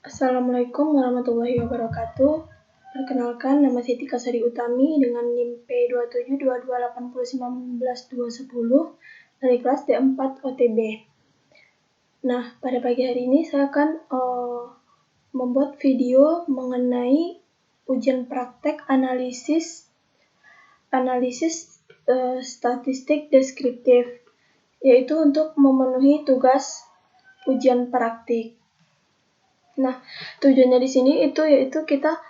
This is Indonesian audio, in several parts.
Assalamualaikum warahmatullahi wabarakatuh. Perkenalkan, nama saya Tika Sari Utami dengan NIM P272280192110 dari kelas D4 OTB. Nah, pada pagi hari ini saya akan membuat video mengenai ujian praktek analisis statistik deskriptif, yaitu untuk memenuhi tugas ujian praktik. Nah, tujuannya di sini yaitu kita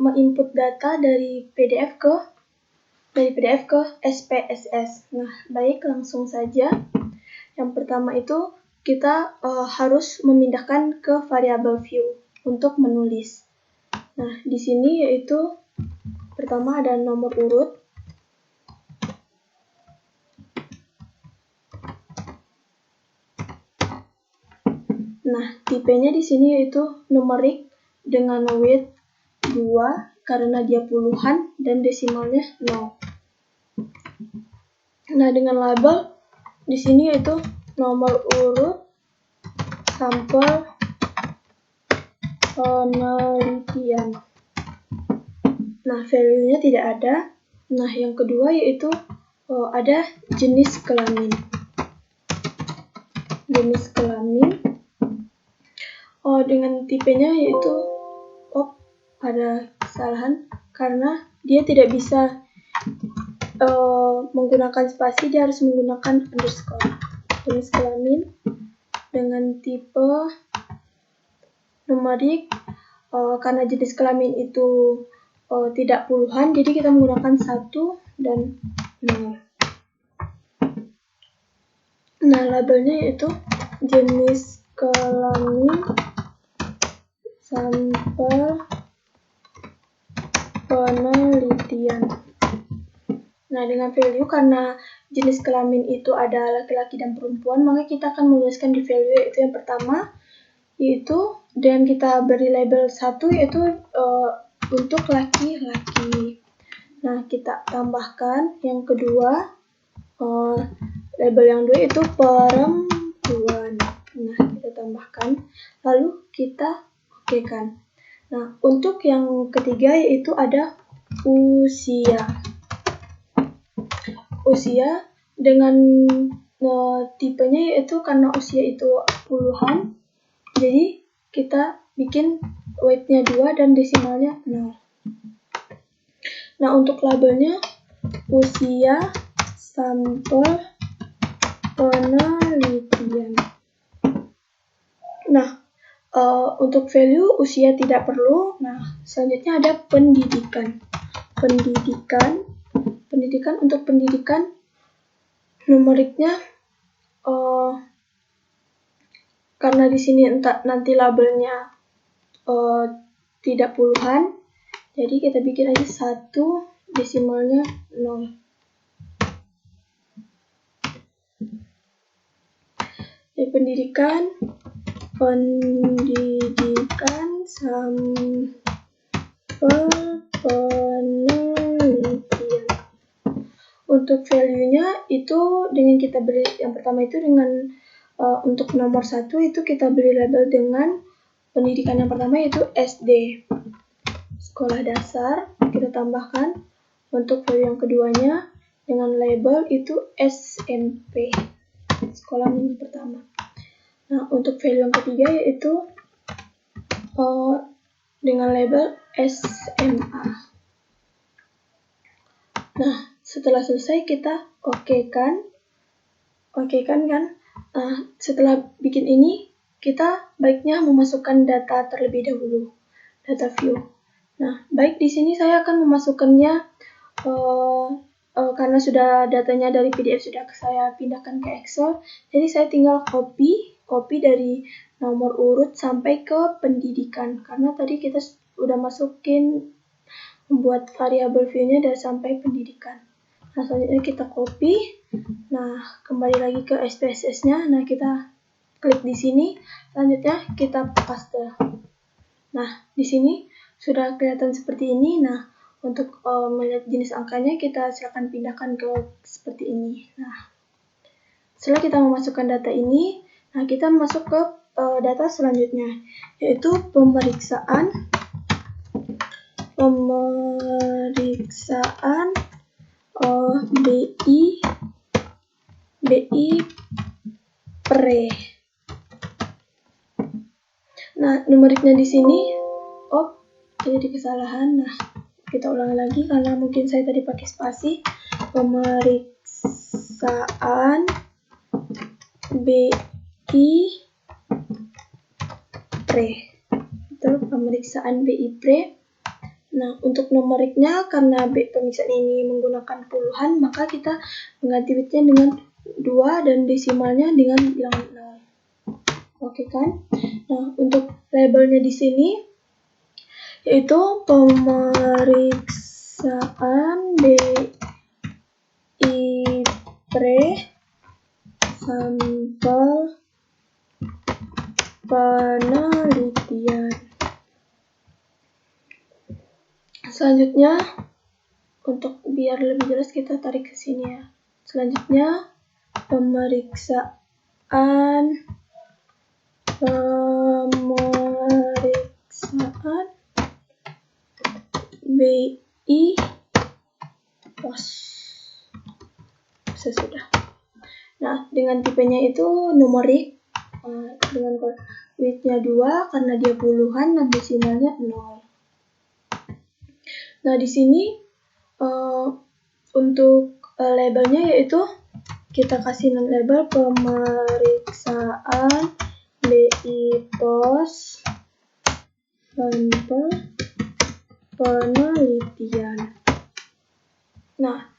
menginput data dari PDF ke SPSS. Nah, baik, langsung saja. Yang pertama itu kita harus memindahkan ke variabel view untuk menulis. Nah, di sini yaitu pertama ada nomor urut. Nah, tipenya di sini yaitu numerik dengan weight 2 karena dia puluhan dan desimalnya 0. Nah, dengan label di sini yaitu nomor urut sampel penelitian. Nah, value-nya tidak ada. Nah, yang kedua yaitu ada jenis kelamin. Jenis kelamin dengan tipenya yaitu ada kesalahan karena dia tidak bisa menggunakan spasi, dia harus menggunakan underscore. Jenis kelamin dengan tipe numerik karena jenis kelamin itu tidak puluhan, jadi kita menggunakan 1 dan 0. Nah, labelnya yaitu jenis kelamin sampel penelitian. Nah, dengan value karena jenis kelamin itu ada laki-laki dan perempuan, maka kita akan menuliskan di value yaitu yang pertama yaitu dan kita beri label 1 yaitu untuk laki-laki. Nah, kita tambahkan yang kedua label yang 2 yaitu perempuan. Nah, kita tambahkan lalu kita okekan. Nah, untuk yang ketiga yaitu ada usia. Usia dengan tipenya yaitu karena usia itu puluhan, jadi kita bikin weight-nya 2 dan desimalnya 0. Nah, untuk labelnya usia sampel penelitian. Nah, untuk value usia tidak perlu. Nah, selanjutnya ada pendidikan. Pendidikan untuk pendidikan numeriknya karena di sini nanti labelnya tidak puluhan, jadi kita bikin aja 1 desimalnya 0. Jadi pendidikan sampel penelitian. Untuk value-nya itu dengan kita beri yang pertama itu dengan untuk nomor 1 itu kita beri label dengan pendidikan yang pertama yaitu SD, sekolah dasar. Kita tambahkan untuk value yang keduanya dengan label itu SMP, sekolah menengah pertama. Nah, untuk value yang ketiga yaitu dengan label SMA. Nah, setelah selesai kita okekan kan. Setelah bikin ini kita baiknya memasukkan data terlebih dahulu, data view. Nah, baik di sini saya akan memasukkannya karena sudah datanya dari PDF sudah saya pindahkan ke Excel, jadi saya tinggal copy dari nomor urut sampai ke pendidikan, karena tadi kita sudah masukin membuat variabel view-nya dan sampai pendidikan. Nah, selanjutnya kita copy. Nah, kembali lagi ke SPSS-nya. Nah, kita klik di sini. Selanjutnya kita paste. Nah, di sini sudah kelihatan seperti ini. Nah, untuk melihat jenis angkanya kita silakan pindahkan ke seperti ini. Nah, setelah kita memasukkan data ini, nah kita masuk ke data selanjutnya, yaitu pemeriksaan BI pre. Nah, numeriknya di sini, jadi kesalahan. Nah, kita ulangi lagi karena mungkin saya tadi pakai spasi. Pemeriksaan BI pre. Itu pemeriksaan BI pre. Nah, untuk numeriknya karena pemeriksaan ini menggunakan puluhan, maka kita mengganti bitnya dengan 2 dan desimalnya dengan bilangan 0. Oke kan? Nah, untuk labelnya di sini yaitu pemeriksaan BI pre sampel penelitian. Selanjutnya, untuk biar lebih jelas kita tarik ke sini ya. Selanjutnya, pemeriksaan BI pos. Sesudah. Nah, dengan tipenya itu numerik, dengan bitnya 2 karena dia puluhan dan desimalnya 0. Nah, di sini untuk labelnya yaitu kita kasih label pemeriksaan BI pos sampel penelitian. Nah,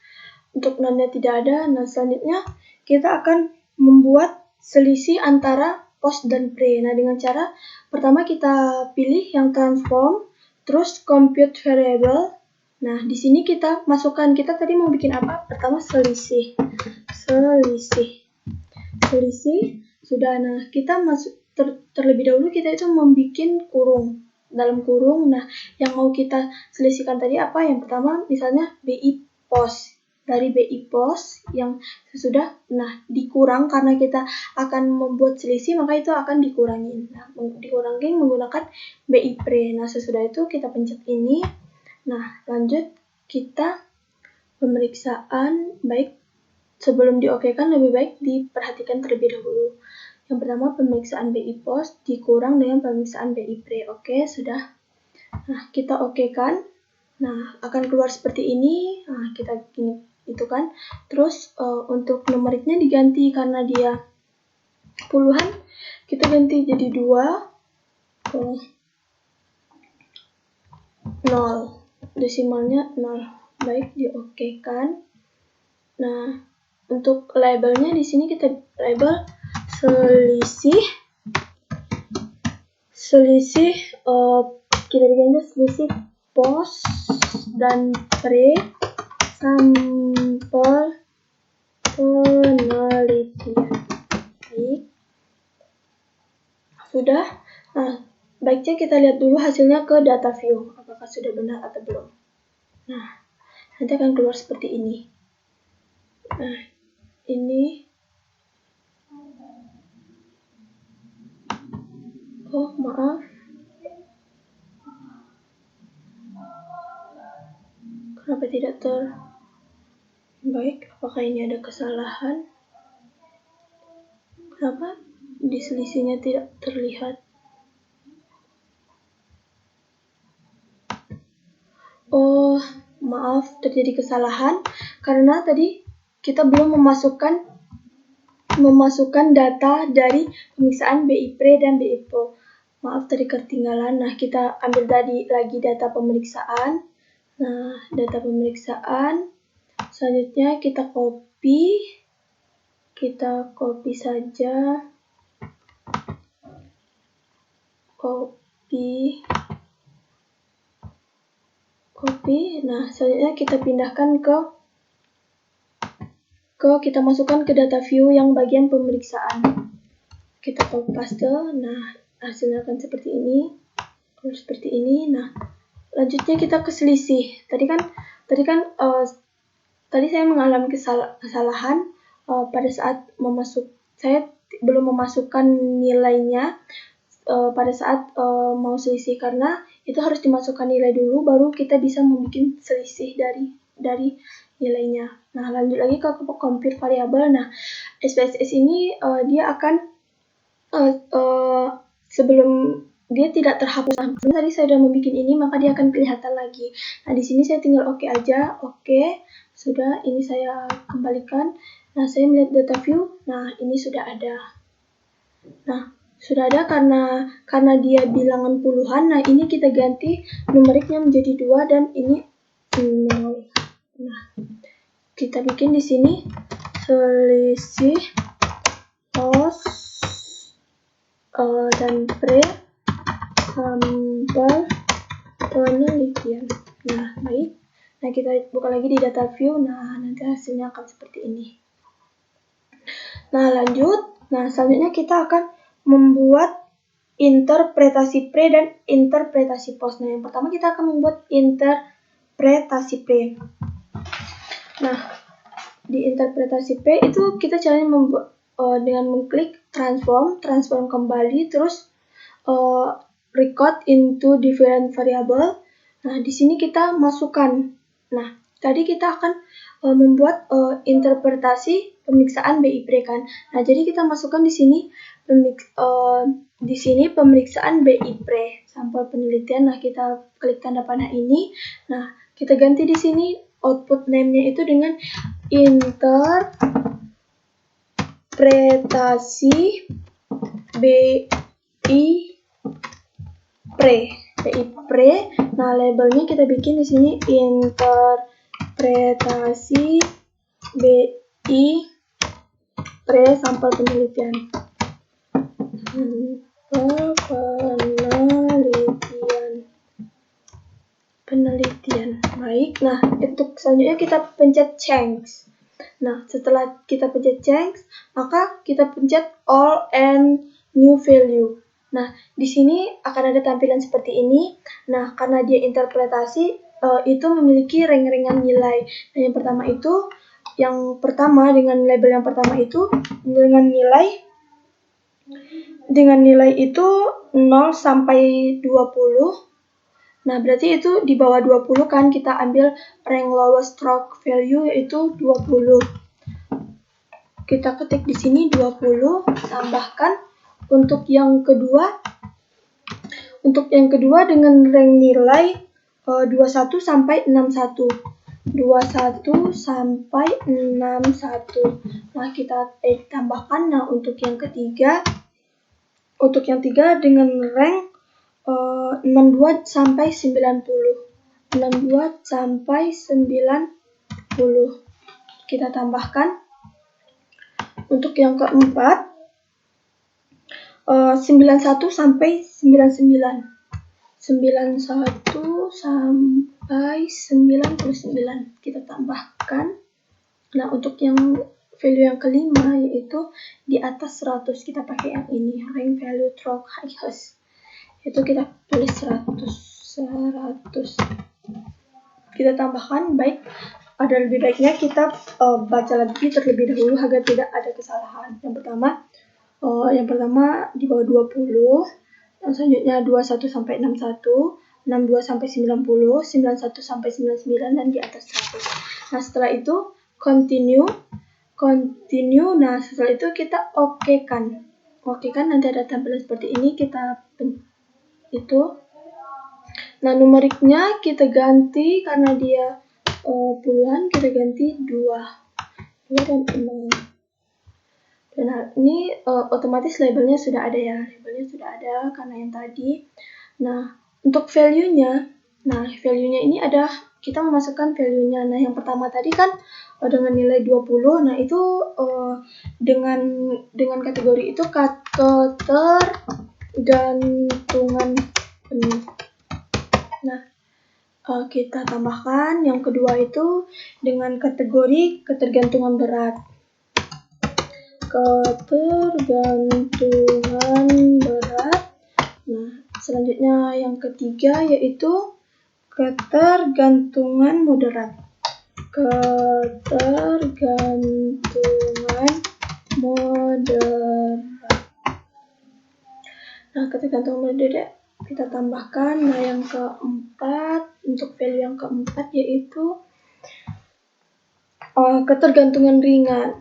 untuk nonnya tidak ada. Nah, selanjutnya kita akan membuat selisih antara post dan pre. Nah, dengan cara pertama kita pilih yang transform, terus compute variable. Nah, di sini kita masukkan, kita tadi mau bikin apa? Pertama selisih. Sudah. Nah, kita masuk terlebih dahulu kita itu membuat kurung. Dalam kurung, nah yang mau kita selisihkan tadi apa? Yang pertama misalnya BI pos. Dari BI pos yang sesudah, nah dikurang karena kita akan membuat selisih, maka itu akan dikurangi. Nah, dikurangi menggunakan BI pre. Nah, sesudah itu kita pencet ini. Nah, lanjut kita pemeriksaan, baik sebelum diokekan lebih baik diperhatikan terlebih dahulu. Yang pertama pemeriksaan BI pos dikurang dengan pemeriksaan BI pre. Oke, sudah. Nah, kita okekan. Nah, akan keluar seperti ini. Nah, kita gini itu kan. Terus untuk numeriknya diganti karena dia puluhan, kita ganti jadi 2 0. Desimalnya 0. Baik, diokekan. Nah, untuk labelnya di sini kita label selisih kita diganti selisih pos dan pre sampel penelitian. Baik. Sudah. Nah, baiknya kita lihat dulu hasilnya ke data view, apakah sudah benar atau belum. Nah, nanti akan keluar seperti ini. Nah, ini maaf. Kenapa tidak baik? Apakah ini ada kesalahan? Kenapa di selisihnya tidak terlihat? Maaf, terjadi kesalahan karena tadi kita belum memasukkan data dari pemeriksaan BI pre dan BI pos. Maaf, tadi ketinggalan. Nah, kita ambil tadi lagi data pemeriksaan. Nah, data pemeriksaan. Selanjutnya kita copy saja. Copy. Nah, selanjutnya kita pindahkan kita masukkan ke data view yang bagian pemeriksaan. Kita copy paste. Nah, hasilnya akan seperti ini. Kalau seperti ini. Nah, lanjutnya kita ke selisih. Tadi saya mengalami kesalahan pada saat saya belum memasukkan nilainya pada saat mau selisih, karena itu harus dimasukkan nilai dulu baru kita bisa membuat selisih dari nilainya. Nah, lanjut lagi ke compute variabel. Nah, SPSS ini dia akan sebelum dia tidak terhapus. Nah, tadi saya sudah membuat ini, maka dia akan kelihatan lagi. Nah, di sini saya tinggal oke aja. Oke, sudah, ini saya kembalikan. Nah, saya melihat data view. Nah, ini sudah ada. Nah, sudah ada karena dia bilangan puluhan. Nah, ini kita ganti numeriknya menjadi 2 dan ini 0. Nah, kita bikin di sini selisih pos dan pre sampel penelitian. Nah, baik. Nah, kita buka lagi di data view. Nah, nanti hasilnya akan seperti ini. Nah, lanjut. Nah, selanjutnya kita akan membuat interpretasi pre dan interpretasi post. Nah, yang pertama kita akan membuat interpretasi pre. Nah, di interpretasi pre itu kita caranya membuat dengan mengklik transform kembali, terus record into different variable. Nah, di sini kita masukkan. Nah, tadi kita akan membuat interpretasi pemeriksaan BI pre kan. Nah, jadi kita masukkan di sini pemeriksaan BI pre sampel penelitian. Nah, kita klik tanda panah ini. Nah, kita ganti di sini output name-nya itu dengan interpretasi BI pre. Nah, labelnya kita bikin di sini interpretasi BI pre sampel penelitian. Penelitian. Baik. Nah, untuk selanjutnya kita pencet change. Nah, setelah kita pencet change, maka kita pencet all and new value. Nah, di sini akan ada tampilan seperti ini. Nah, karena dia interpretasi, itu memiliki rank-rankan nilai. Nah, yang pertama dengan label yang pertama itu dengan nilai itu 0 sampai 20. Nah, berarti itu di bawah 20 kan, kita ambil rank lowest stroke value yaitu 20. Kita ketik di sini 20, tambahkan. Untuk yang kedua dengan rank nilai 21 sampai 61. 21 sampai 61. Nah, kita tambahkan. Nah, untuk yang ketiga dengan rank 62 sampai 90. 62 sampai 90. Kita tambahkan. Untuk yang keempat 91 sampai 99. 91 sampai 99 kita tambahkan. Nah, untuk yang value yang kelima yaitu di atas 100 kita pakai yang ini, rank value stroke highest. Itu kita tulis 100. Kita tambahkan. Baik, ada lebih baiknya kita baca lagi terlebih dahulu agar tidak ada kesalahan. Yang pertama di bawah 20, yang selanjutnya 21 sampai 61, 62 sampai 90, 91 sampai 99 dan di atas 100. Nah, setelah itu continue. Nah, setelah itu kita okekan. Nanti ada tampilan seperti ini, kita itu. Nah, numeriknya kita ganti karena dia puluhan, kita ganti 2 dan 0. Dan ini otomatis labelnya sudah ada ya. Labelnya sudah ada karena yang tadi. Nah, untuk value-nya. Nah, value-nya ini ada, kita memasukkan value-nya. Nah, yang pertama tadi kan dengan nilai 20. Nah, itu dengan kategori itu ketergantungan penuh. Nah, kita tambahkan yang kedua itu dengan kategori ketergantungan berat. Nah, selanjutnya yang ketiga yaitu ketergantungan moderat. moderat. Nah, ketergantungan moderat kita tambahkan. Nah, yang keempat, untuk value yang keempat yaitu ketergantungan ringan.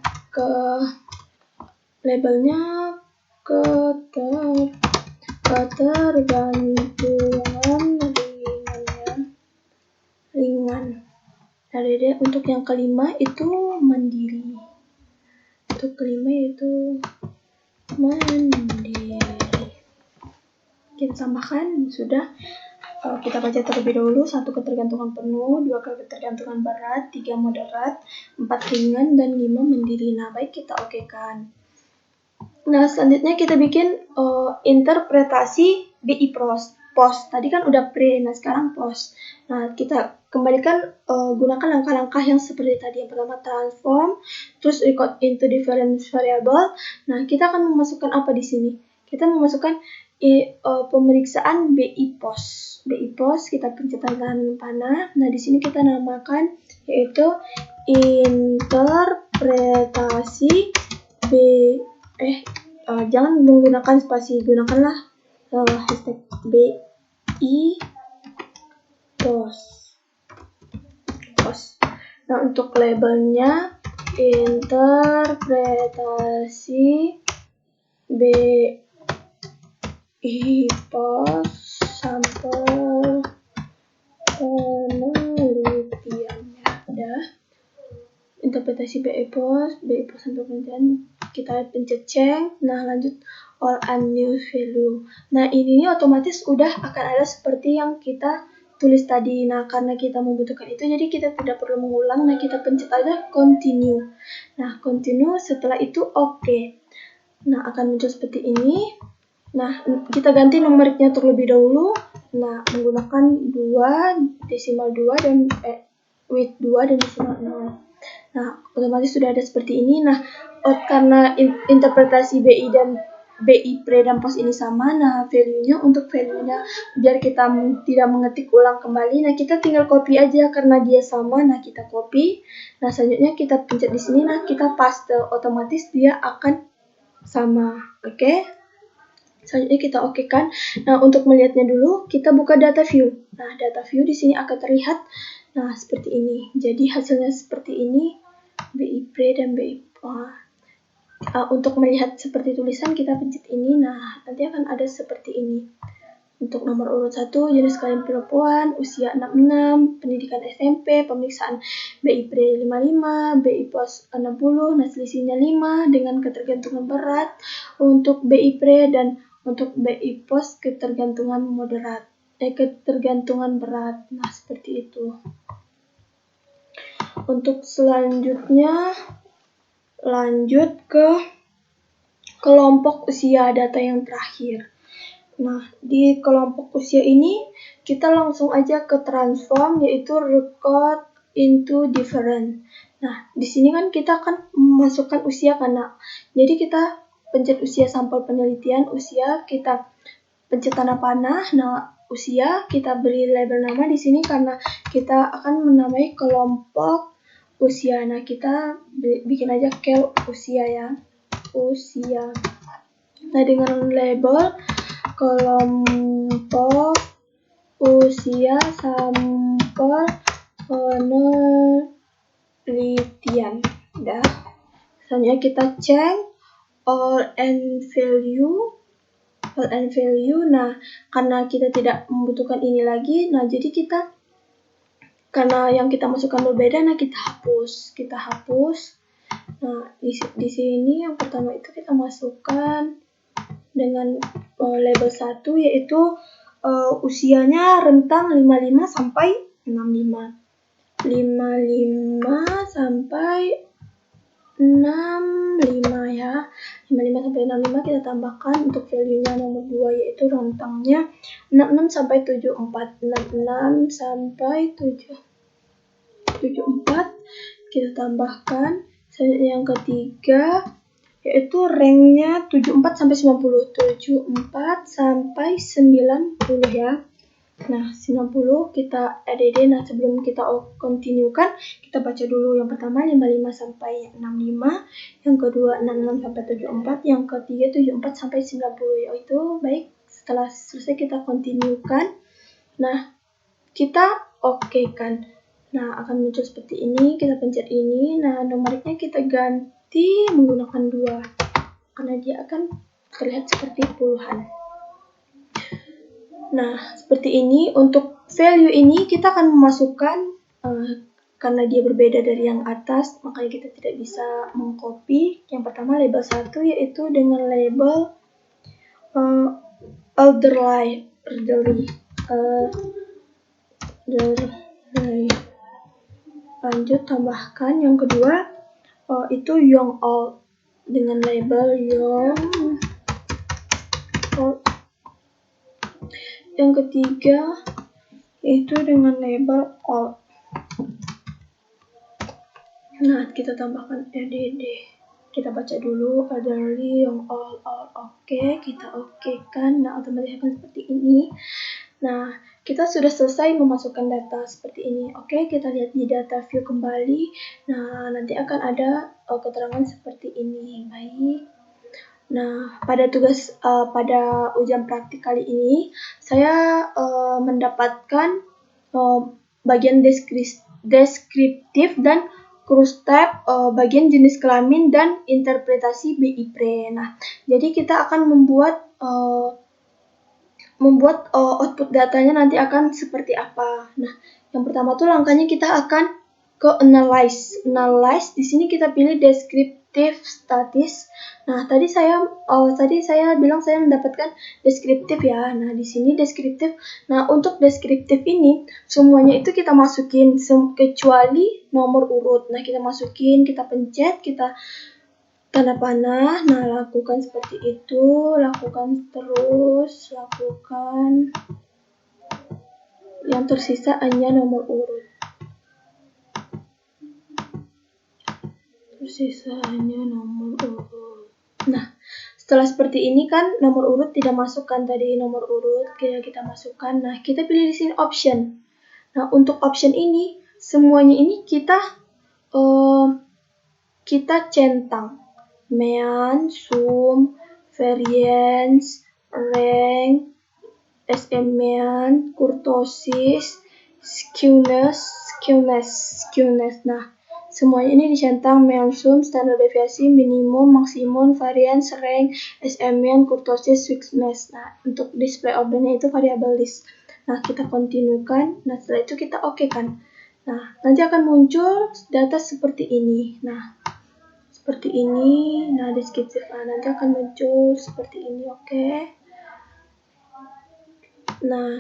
Labelnya ketergantungan ringan. Nah, untuk yang kelima itu mandiri. Untuk kelima itu mandiri. Kita tambahkan, sudah. Kita baca terlebih dahulu. 1 ketergantungan penuh, 2 ketergantungan berat, 3 moderat, 4 ringan, dan 5 mandiri. Nah, baik, kita okekan. Nah, selanjutnya kita bikin interpretasi BI post. Tadi kan udah pre, nah sekarang post. Nah, kita kembalikan, gunakan langkah-langkah yang seperti tadi. Yang pertama transform, terus record into different variable. Nah, kita akan memasukkan apa di sini? Kita memasukkan pemeriksaan BI post. BI post kita pencet tangan panah. Nah, di sini kita namakan yaitu interpretasi jangan menggunakan spasi, gunakanlah hashtag BI post. Nah, untuk labelnya interpretasi BI post sampel penelitiannya. Udah. Interpretasi BI post sampel penelitian, kita pencet change. Nah, lanjut all unused value. Nah, ini otomatis udah akan ada seperti yang kita tulis tadi. Nah, karena kita membutuhkan itu, jadi kita tidak perlu mengulang. Nah, kita pencet aja continue. Nah, continue, setelah itu oke. Nah, akan muncul seperti ini. Nah, kita ganti numeriknya terlebih dahulu. Nah, menggunakan 2, desimal 2 dan with 2 dan desimal 0. Nah, otomatis sudah ada seperti ini. Nah, karena interpretasi BI dan BI pre dan post ini sama, nah untuk value-nya biar kita tidak mengetik ulang kembali, nah kita tinggal copy aja karena dia sama. Nah, kita copy. Nah, selanjutnya kita pencet di sini, nah kita paste, otomatis dia akan sama. Oke. Selanjutnya kita okekan. Nah, untuk melihatnya dulu, kita buka data view. Nah, data view di sini akan terlihat, nah seperti ini. Jadi hasilnya seperti ini, BI pre dan BI untuk melihat seperti tulisan, kita pencet ini. Nah, nanti akan ada seperti ini. Untuk nomor urut 1, jenis kelamin perempuan, usia 66, pendidikan SMP, pemeriksaan BI pre 55, BI post 60, nah selisihnya 5 dengan ketergantungan berat untuk BI pre, dan untuk BI post ketergantungan moderat. Ketergantungan berat. Nah, seperti itu. Untuk selanjutnya, lanjut ke kelompok usia data yang terakhir. Nah, di kelompok usia ini kita langsung aja ke transform, yaitu record into different. Nah, di sini kan kita akan memasukkan usia karena, jadi kita pencet usia sampel penelitian, usia kita pencet tanda panah. Nah, usia kita beri label nama di sini karena kita akan menamai kelompok usia. Nah, kita bikin aja kel usia ya, usia. Nah, dengan label kelompok usia sampel penelitian. Udah. Selanjutnya kita change all and value. Nah, karena kita tidak membutuhkan ini lagi, nah jadi kita, karena yang kita masukkan berbeda, nah kita hapus. Nah, di sini yang pertama itu kita masukkan dengan label 1, yaitu usianya rentang 55 sampai 65. 55 sampai 65 ya. 55 sampai 65 kita tambahkan. Untuk value-nya nomor 2, yaitu rentangnya 66 sampai 74. 66 sampai 74 kita tambahkan. Selanjutnya yang ketiga, yaitu rank-nya 74 sampai 90. 74 sampai 90 ya. Nah, 90 kita add. Nah, sebelum kita continue-kan, kita baca dulu. Yang pertama 55 sampai 65, yang kedua 66 sampai 74, yang ketiga 74 sampai 90. Yaitu baik, setelah selesai kita continue-kan. Nah, kita oke-kan. Nah, akan muncul seperti ini. Kita pencet ini. Nah, numeriknya kita ganti menggunakan 2. Karena dia akan terlihat seperti puluhan. Nah, seperti ini. Untuk value ini kita akan memasukkan, karena dia berbeda dari yang atas, makanya kita tidak bisa mengcopy. Yang pertama label 1, yaitu dengan label elderly. Lanjut tambahkan yang kedua, itu young old dengan label young old. Yang ketiga itu dengan label old. Nah, kita tambahkan add. Kita baca dulu elderly, young old, oke, kita oke-kan. Nah, otomatis akan seperti ini. Nah, kita sudah selesai memasukkan data seperti ini. Oke, kita lihat di data view kembali. Nah, nanti akan ada keterangan seperti ini. Baik. Nah, pada ujian praktik kali ini, saya mendapatkan bagian deskriptif dan cross-tab, bagian jenis kelamin dan interpretasi BI-PRE. Nah, jadi kita akan membuat output datanya nanti akan seperti apa. Nah, yang pertama tuh langkahnya kita akan ke analyze. Di sini kita pilih descriptive statis. Nah, tadi saya bilang saya mendapatkan deskriptif ya. Nah, di sini deskriptif. Nah, untuk deskriptif ini semuanya itu kita masukin kecuali nomor urut. Nah, kita masukin, kita pencet, kita tanda panah. Nah, lakukan seperti itu, lakukan terus, lakukan. Yang tersisa hanya nomor urut. Nah, setelah seperti ini kan nomor urut tidak masukkan tadi nomor urut, kita masukkan. Nah, kita pilih di sini option. Nah, untuk option ini semuanya ini kita centang. Mean, sum, variance, rank, SM-mean, kurtosis, skewness. Nah, semuanya ini dicentang mean, sum, standar deviasi, minimum, maksimum, variance, rank, SM-mean, kurtosis, skewness. Nah, untuk display ordernya itu variable list. Nah, kita continue-kan. Nah, setelah itu kita oke-kan. Nah, nanti akan muncul data seperti ini. Nah, seperti ini. Nah, deskriptif. Nah, nanti akan muncul seperti ini, oke. Nah,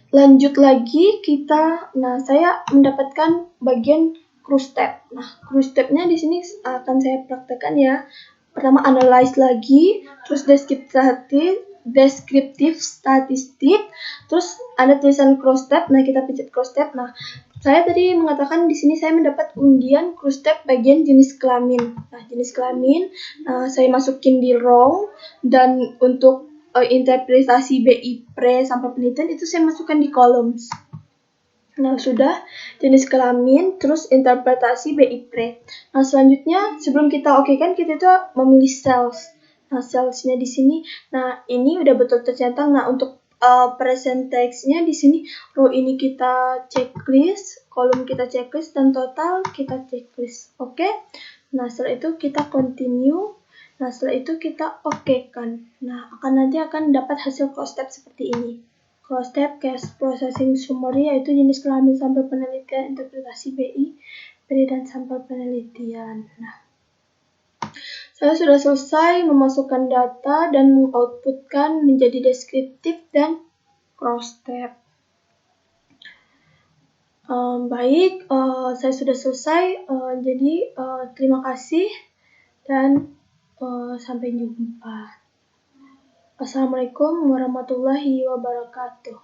lanjut lagi kita. Nah, saya mendapatkan bagian cross-tab. Nah, cross-tabnya di sini akan saya praktekkan ya. Pertama analyze lagi, terus deskriptif statistik, terus ada tulisan cross-tab. Nah, kita pencet cross-tab. Nah, saya tadi mengatakan di sini saya mendapat undian cross-tab bagian jenis kelamin. Nah, jenis kelamin saya masukin di row, dan untuk interpretasi BI-PRE sampai penelitian itu saya masukkan di columns. Nah, sudah jenis kelamin, terus interpretasi BI-PRE. Nah, selanjutnya sebelum kita oke-kan, kita itu memilih cells. Nah, cellsnya di sini. Nah, ini udah betul tercentang. Nah, untuk present text-nya di sini, row ini kita checklist, kolom kita checklist, dan total kita checklist. Oke? Nah, setelah itu kita continue. Nah, setelah itu kita oke-kan. Nah, nanti akan dapat hasil cross-tab seperti ini. Cross-tab case processing summary, yaitu jenis kelamin sampel penelitian, interpretasi BI, dan sampel penelitian. Nah, saya sudah selesai memasukkan data dan mengoutputkan menjadi deskriptif dan cross-tab. Baik, saya sudah selesai. Jadi, terima kasih dan sampai jumpa. Assalamualaikum warahmatullahi wabarakatuh.